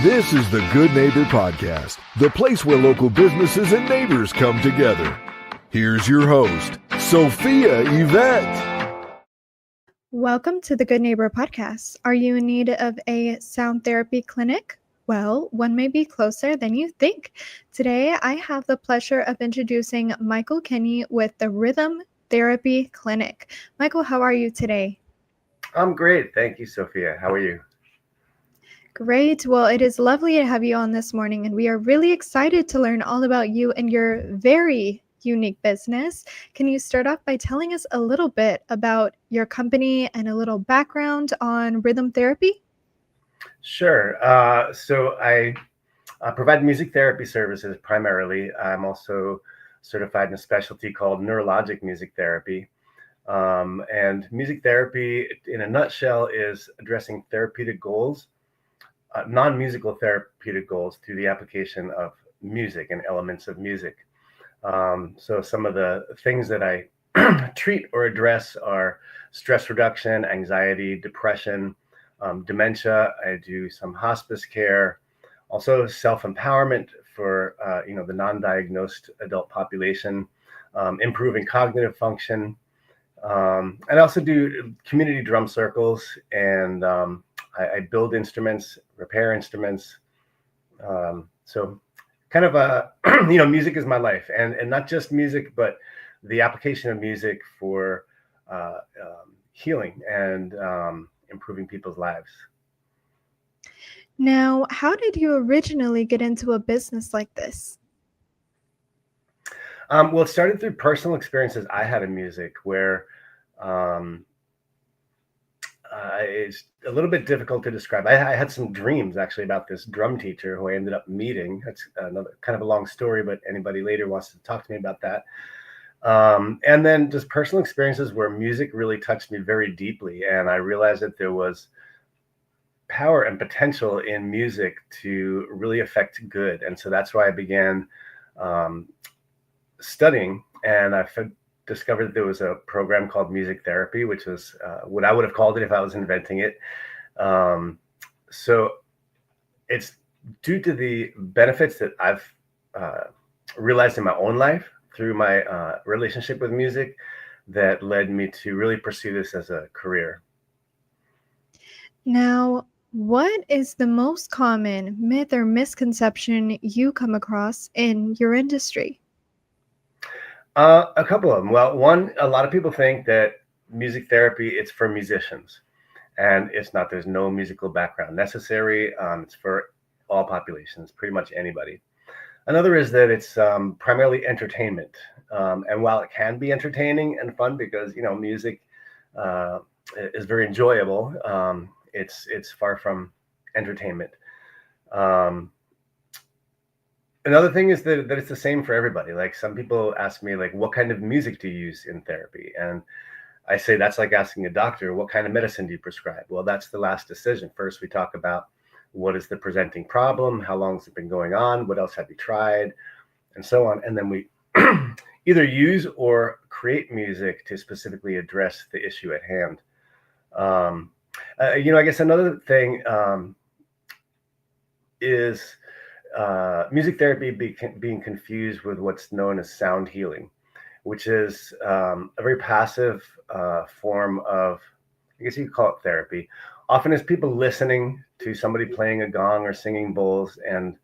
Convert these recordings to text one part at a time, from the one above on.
This is the Good Neighbor Podcast, the place where local businesses and neighbors come together. Here's your host, Sophia Yvette. Welcome to the Good Neighbor Podcast. Are you in need of a sound therapy clinic? Well, one may be closer than you think. Today, I have the pleasure of introducing Michael Kenny with the Rhythm Therapy Clinic. Michael, how are you today? I'm great. Thank you, Sophia. How are you? Great. Well, it is lovely to have you on this morning, and we are really excited to learn all about you and your very unique business. Can you start off by telling us a little bit about your company and a little background on rhythm therapy? Sure. So I provide music therapy services primarily. I'm also certified in a specialty called neurologic music therapy. And music therapy, in a nutshell, is addressing therapeutic goals, non-musical therapeutic goals through the application of music and elements of music. So some of the things that I treat or address are stress reduction, anxiety, depression, dementia. I do some hospice care, also self-empowerment for the non-diagnosed adult population, improving cognitive function. I also do community drum circles, and I build instruments, repair instruments. So kind of music is my life, and not just music, but the application of music for healing and improving people's lives. Now, how did you originally get into a business like this? Well, it started through personal experiences I had in music where it's a little bit difficult to describe. I had some dreams actually about this drum teacher who I ended up meeting. That's another kind of a long story, but anybody later wants to talk to me about that. And then just personal experiences where music really touched me very deeply. And I realized that there was power and potential in music to really affect good. And so that's why I began studying, and I discovered that there was a program called music therapy, which was what I would have called it if I was inventing it. So it's due to the benefits that I've realized in my own life through my relationship with music that led me to really pursue this as a career. Now, what is the most common myth or misconception you come across in your industry? A couple of them. Well, one, a lot of people think that music therapy, it's for musicians, and it's not. There's no musical background necessary. It's for all populations, pretty much anybody. Another is that it's primarily entertainment. And while it can be entertaining and fun because, music is very enjoyable, it's far from entertainment. Another thing is that it's the same for everybody. Like some people ask me, like, what kind of music do you use in therapy? And I say, that's like asking a doctor, what kind of medicine do you prescribe? Well, that's the last decision. First, we talk about what is the presenting problem? How long has it been going on? What else have you tried? And so on. And then we either use or create music to specifically address the issue at hand. I guess another thing is music therapy being confused with what's known as sound healing, which is a very passive form of, I guess you could call it therapy. Often it's people listening to somebody playing a gong or singing bowls. And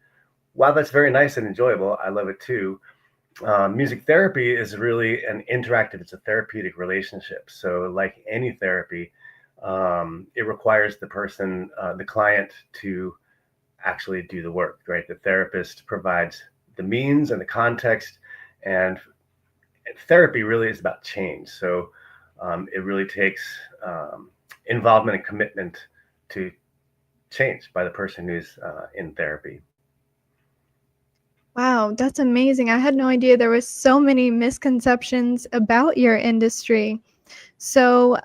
while that's very nice and enjoyable, I love it too. Music therapy is really an interactive, it's a therapeutic relationship. So like any therapy, it requires the person, the client, to actually do the work, right? The therapist provides the means and the context, and therapy really is about change. So it really takes involvement and commitment to change by the person who's in therapy. Wow, that's amazing. I had no idea there was so many misconceptions about your industry. So,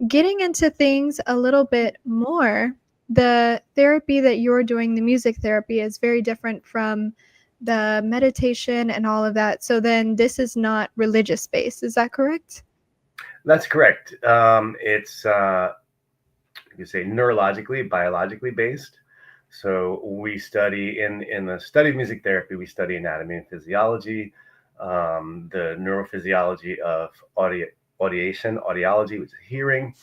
getting into things a little bit more, the therapy that you're doing, the music therapy, is very different from the meditation and all of that. So then this is not religious based. Is that correct? That's correct. It's you could say neurologically, biologically based. So we study in the study of music therapy, we study anatomy and physiology, the neurophysiology of audiology, which is hearing,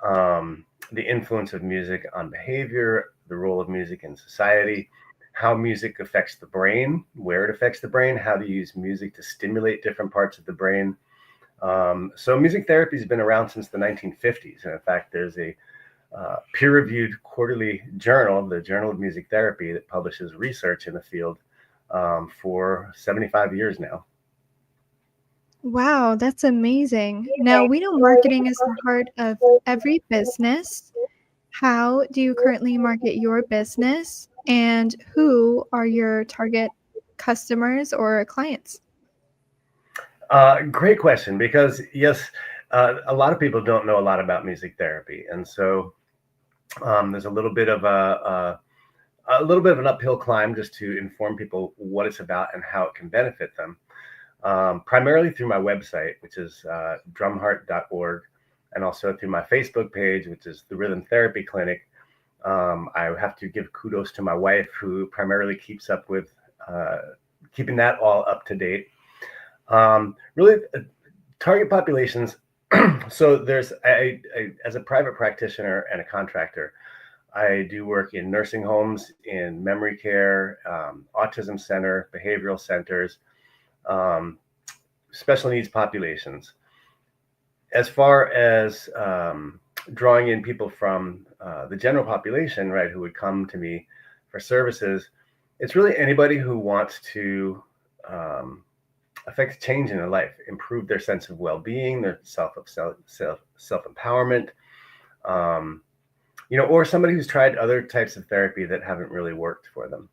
the influence of music on behavior, the role of music in society, how music affects the brain, where it affects the brain, how to use music to stimulate different parts of the brain. So music therapy has been around since the 1950s. And in fact, there's a peer-reviewed quarterly journal, the Journal of Music Therapy, that publishes research in the field for 75 years now. Wow, that's amazing. Now, we know marketing is the heart of every business. How do you currently market your business, and who are your target customers or clients? Great question, because yes, a lot of people don't know a lot about music therapy, and so there's a little bit of an uphill climb just to inform people what it's about and how it can benefit them. Primarily through my website, which is drumheart.org, and also through my Facebook page, which is the Rhythm Therapy Clinic. I have to give kudos to my wife, who primarily keeps up with keeping that all up to date. Really, target populations. So I, as a private practitioner and a contractor, I do work in nursing homes, in memory care, autism center, behavioral centers, special needs populations. As far as drawing in people from the general population, right, who would come to me for services, it's really anybody who wants to affect change in their life, improve their sense of well-being, their self-empowerment, or somebody who's tried other types of therapy that haven't really worked for them.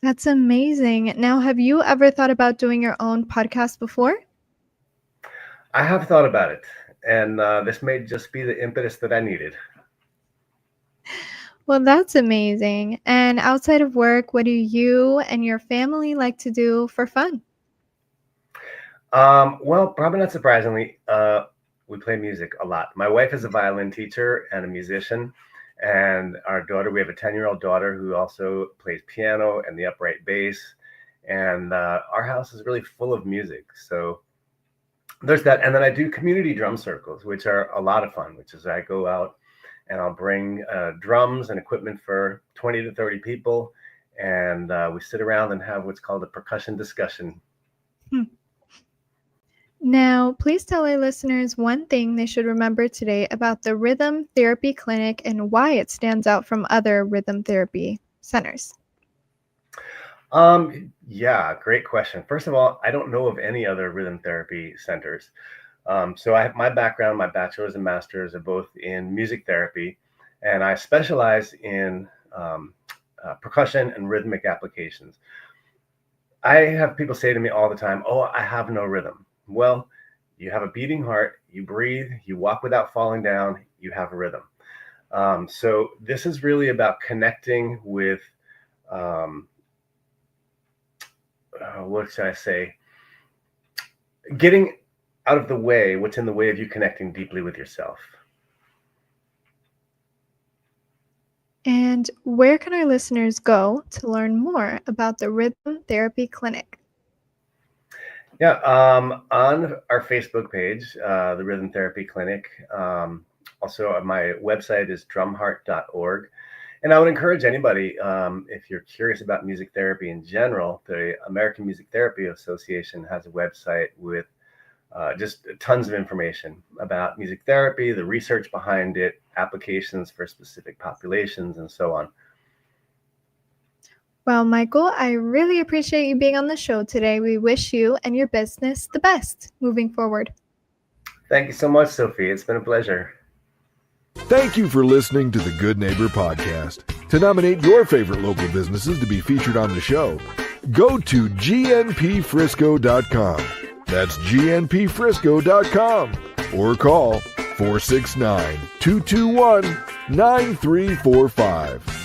That's amazing. Now, have you ever thought about doing your own podcast before? I have thought about it, and this may just be the impetus that I needed. Well, that's amazing. And outside of work, what do you and your family like to do for fun? Well, probably not surprisingly, we play music a lot. My wife is a violin teacher and a musician, and our daughter, we have a 10-year-old daughter who also plays piano and the upright bass, and our house is really full of music. So there's that. And then I do community drum circles, which are a lot of fun, which is I go out and I'll bring drums and equipment for 20 to 30 people, and we sit around and have what's called a percussion discussion. Now, please tell our listeners one thing they should remember today about the Rhythm Therapy Clinic and why it stands out from other rhythm therapy centers. Yeah, great question. First of all, I don't know of any other rhythm therapy centers. So I have my background, my bachelor's and master's are both in music therapy, and I specialize in percussion and rhythmic applications. I have people say to me all the time, "Oh, I have no rhythm." Well, you have a beating heart, you breathe, you walk without falling down, you have a rhythm. So this is really about connecting with, what should I say? Getting out of the way, what's in the way of you connecting deeply with yourself. And where can our listeners go to learn more about the Rhythm Therapy Clinic? Yeah, on our Facebook page, the Rhythm Therapy Clinic. Also, my website is drumheart.org. And I would encourage anybody, if you're curious about music therapy in general, the American Music Therapy Association has a website with just tons of information about music therapy, the research behind it, applications for specific populations, and so on. Well, Michael, I really appreciate you being on the show today. We wish you and your business the best moving forward. Thank you so much, Sophie. It's been a pleasure. Thank you for listening to the Good Neighbor Podcast. To nominate your favorite local businesses to be featured on the show, go to gnpfrisco.com. That's gnpfrisco.com. Or call 469-221-9345.